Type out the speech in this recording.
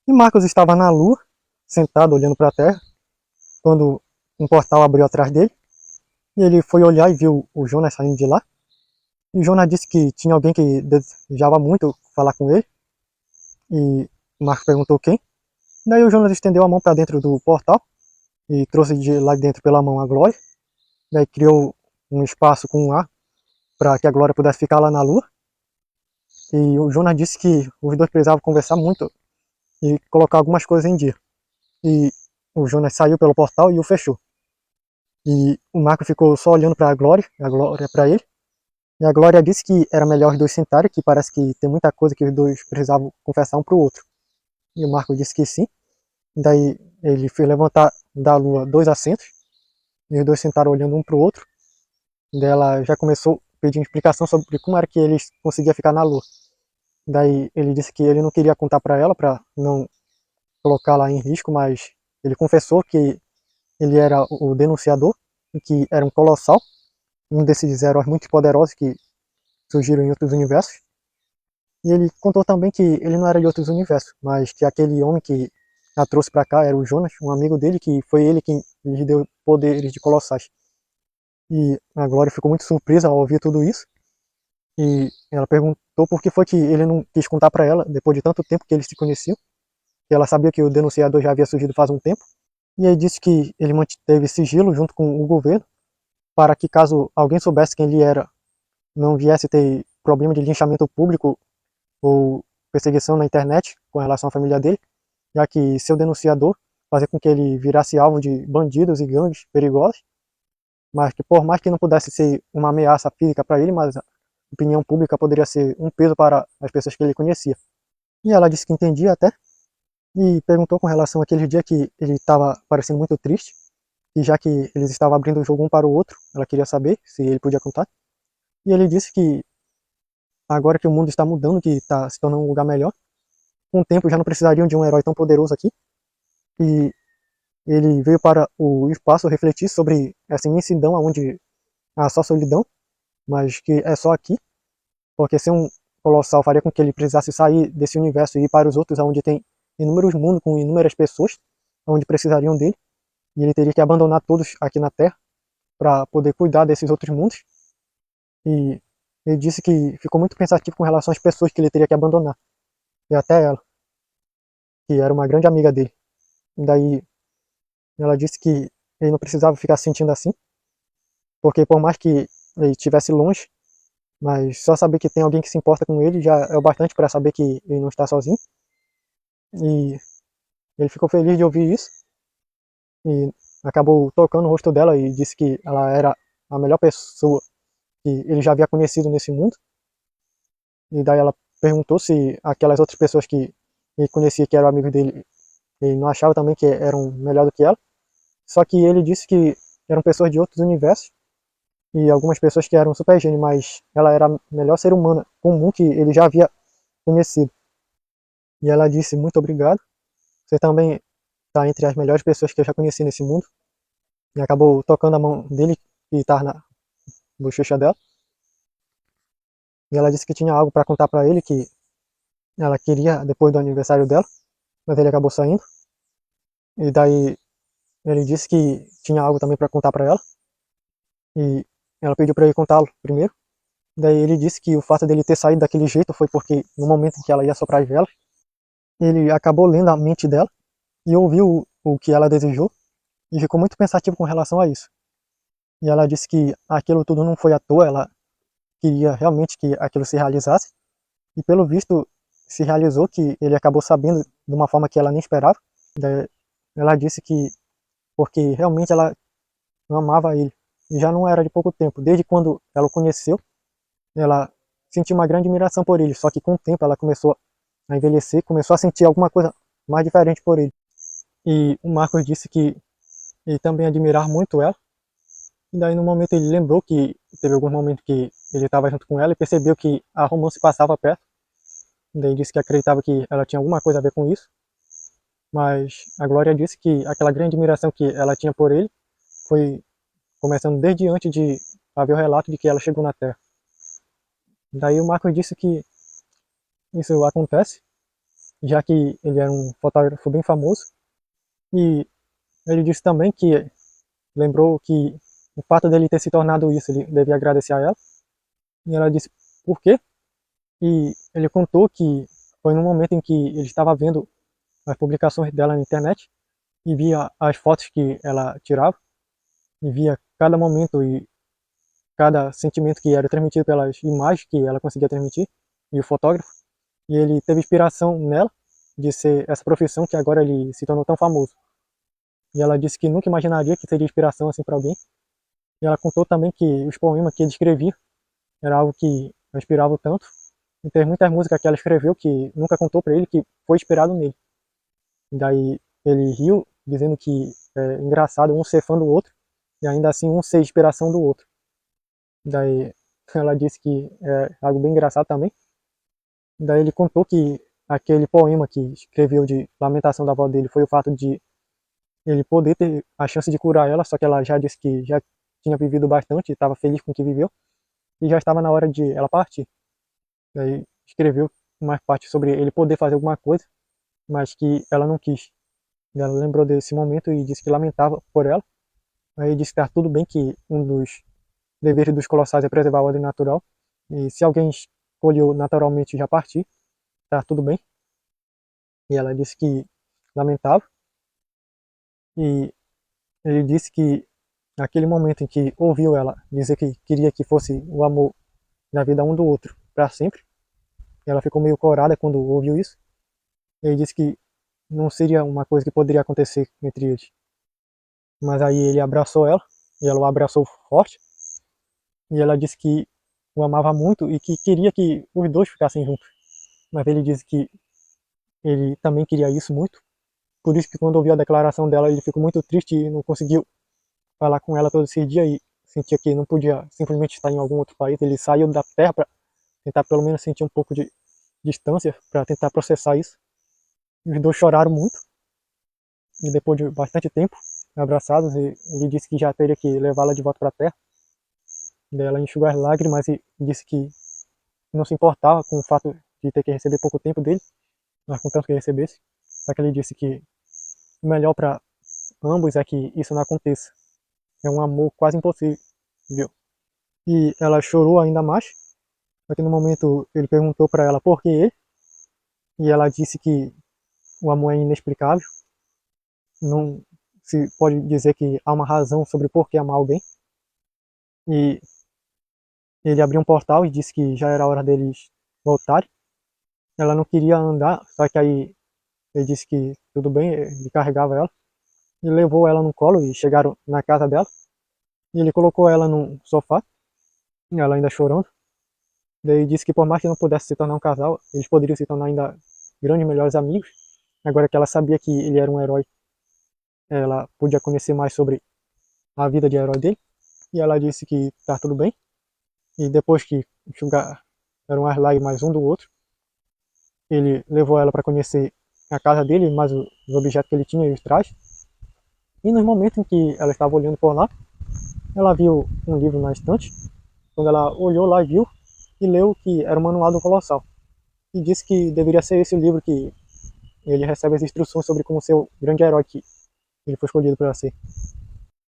E Marcos estava na lua, sentado olhando para a Terra, quando um portal abriu atrás dele. E ele foi olhar e viu o Jonas saindo de lá. E o Jonas disse que tinha alguém que desejava muito falar com ele. E Marcos perguntou quem. Daí o Jonas estendeu a mão para dentro do portal e trouxe de lá de dentro pela mão a Glória. Daí criou um espaço com um ar para que a Glória pudesse ficar lá na lua. E o Jonas disse que os dois precisavam conversar muito e colocar algumas coisas em dia. E o Jonas saiu pelo portal e o fechou. E o Marco ficou só olhando para a Glória para ele. E a Glória disse que era melhor os dois sentarem, que parece que tem muita coisa que os dois precisavam confessar um para o outro. E o Marco disse que sim. Daí ele fez levantar da lua dois assentos, e os dois sentaram olhando um para o outro. Daí ela já começou pedindo explicação sobre como era que eles conseguiam ficar na lua. Daí ele disse que ele não queria contar para ela, para não colocá-la em risco, mas ele confessou que ele era o denunciador, e que era um colossal, um desses heróis muito poderosos que surgiram em outros universos. E ele contou também que ele não era de outros universos, mas que aquele homem que a trouxe para cá era o Jonas, um amigo dele, que foi ele quem lhe deu poderes de colossais. E a Glória ficou muito surpresa ao ouvir tudo isso. E ela perguntou por que foi que ele não quis contar para ela, depois de tanto tempo que eles se conheciam, que ela sabia que o denunciador já havia surgido faz um tempo. E aí disse que ele manteve sigilo junto com o governo, para que caso alguém soubesse quem ele era, não viesse ter problema de linchamento público ou perseguição na internet com relação à família dele, já que seu denunciador fazia com que ele virasse alvo de bandidos e gangues perigosos, mas que por mais que não pudesse ser uma ameaça física para ele, mas a opinião pública poderia ser um peso para as pessoas que ele conhecia. E ela disse que entendia até, e perguntou com relação àquele dia que ele estava parecendo muito triste, e já que eles estavam abrindo o jogo um para o outro, ela queria saber se ele podia contar. E ele disse que agora que o mundo está mudando, que está se tornando um lugar melhor, com o tempo já não precisariam de um herói tão poderoso aqui. E ele veio para o espaço refletir sobre essa imensidão onde há só solidão, mas que é só aqui, porque ser um colossal faria com que ele precisasse sair desse universo e ir para os outros, onde tem inúmeros mundos com inúmeras pessoas, onde precisariam dele, e ele teria que abandonar todos aqui na Terra para poder cuidar desses outros mundos. E ele disse que ficou muito pensativo com relação às pessoas que ele teria que abandonar, e até ela, que era uma grande amiga dele. E daí ela disse que ele não precisava ficar se sentindo assim, porque por mais que ele estivesse longe, mas só saber que tem alguém que se importa com ele já é o bastante para saber que ele não está sozinho. E ele ficou feliz de ouvir isso e acabou tocando o rosto dela e disse que ela era a melhor pessoa que ele já havia conhecido nesse mundo. E daí ela perguntou se aquelas outras pessoas que ele conhecia que eram amigos dele, ele não achava também que eram melhor do que ela. Só que ele disse que eram pessoas de outros universos e algumas pessoas que eram super gênios, mas ela era a melhor ser humana comum que ele já havia conhecido. E ela disse muito obrigado. Você também está entre as melhores pessoas que eu já conheci nesse mundo. E acabou tocando a mão dele que estava na bochecha dela. E ela disse que tinha algo para contar para ele que ela queria depois do aniversário dela, mas ele acabou saindo. E daí ele disse que tinha algo também para contar para ela. E ela pediu para ele contá-lo primeiro. Daí ele disse que o fato dele ter saído daquele jeito foi porque no momento em que ela ia soprar as velas, ele acabou lendo a mente dela e ouviu o que ela desejou e ficou muito pensativo com relação a isso. E ela disse que aquilo tudo não foi à toa, ela queria realmente que aquilo se realizasse e pelo visto se realizou, que ele acabou sabendo de uma forma que ela nem esperava. Daí ela disse que porque realmente ela amava ele e já não era de pouco tempo, desde quando ela o conheceu, ela sentiu uma grande admiração por ele, só que com o tempo ela começou a envelhecer, começou a sentir alguma coisa mais diferente por ele. E o Marcos disse que ele também admirava muito ela. E daí no momento ele lembrou que teve alguns momentos que ele estava junto com ela e percebeu que a romance passava perto. E daí disse que acreditava que ela tinha alguma coisa a ver com isso. Mas a Glória disse que aquela grande admiração que ela tinha por ele foi começando desde antes de haver o relato de que ela chegou na Terra. Daí o Marcos disse que isso acontece já que ele era um fotógrafo bem famoso. E ele disse também que lembrou que o fato dele ter se tornado isso, ele devia agradecer a ela. E ela disse por quê? E ele contou que foi num momento em que ele estava vendo as publicações dela na internet e via as fotos que ela tirava e via cada momento e cada sentimento que era transmitido pelas imagens que ela conseguia transmitir e o fotógrafo. E ele teve inspiração nela de ser essa profissão que agora ele se tornou tão famoso. E ela disse que nunca imaginaria que seria inspiração assim para alguém. E ela contou também que os poemas que ele escrevia era algo que a inspirava tanto. E tem muitas músicas que ela escreveu que nunca contou para ele que foi inspirado nele. E daí ele riu, dizendo que é engraçado um ser fã do outro e ainda assim um ser inspiração do outro. E daí ela disse que é algo bem engraçado também. E daí ele contou que aquele poema que escreveu de lamentação da avó dele foi o fato de ele poder ter a chance de curar ela, só que ela já disse que já tinha vivido bastante, estava feliz com o que viveu, e já estava na hora de ela partir. Daí escreveu uma parte sobre ele poder fazer alguma coisa, mas que ela não quis. E ela lembrou desse momento e disse que lamentava por ela. Aí disse que está tudo bem, que um dos deveres dos colossais é preservar a ordem natural, e se alguém escolheu naturalmente já partir, está tudo bem. E ela disse que lamentava, e ele disse que naquele momento em que ouviu ela dizer que queria que fosse o amor na vida um do outro para sempre, ela ficou meio corada quando ouviu isso. Ele disse que não seria uma coisa que poderia acontecer entre eles. Mas aí ele abraçou ela, e ela o abraçou forte, e ela disse que o amava muito e que queria que os dois ficassem juntos. Mas ele disse que ele também queria isso muito, por isso que quando ouviu a declaração dela ele ficou muito triste e não conseguiu falar com ela todo esse dia e sentia que não podia simplesmente estar em algum outro país. Ele saiu da terra para tentar pelo menos sentir um pouco de distância, para tentar processar isso. E os dois choraram muito, e depois de bastante tempo abraçados, ele disse que já teria que levá-la de volta para a terra. Daí ela enxugou as lágrimas e disse que não se importava com o fato de ter que receber pouco tempo dele, mas contanto que recebesse. Só que ele disse que o melhor para ambos é que isso não aconteça. É um amor quase impossível. E ela chorou ainda mais. Só que no momento ele perguntou para ela por que ele. E ela disse que o amor é inexplicável. Não se pode dizer que há uma razão sobre por que amar alguém. E ele abriu um portal e disse que já era hora deles voltarem. Ela não queria andar, só que aí ele disse que tudo bem, ele carregava ela. E levou ela no colo e chegaram na casa dela. E ele colocou ela no sofá, ela ainda chorando. Daí disse que por mais que não pudesse se tornar um casal, eles poderiam se tornar ainda grandes melhores amigos. Agora que ela sabia que ele era um herói, ela podia conhecer mais sobre a vida de herói dele. E ela disse que tá tudo bem. E depois que enxugaram as lágrimas um do outro, ele levou ela para conhecer a casa dele, mais os objetos que ele tinha e os trajes. E no momento em que ela estava olhando por lá, ela viu um livro na estante. Quando ela olhou lá e viu, e leu que era o Manual do Colossal. E disse que deveria ser esse o livro que ele recebe as instruções sobre como ser o grande herói que ele foi escolhido para ser.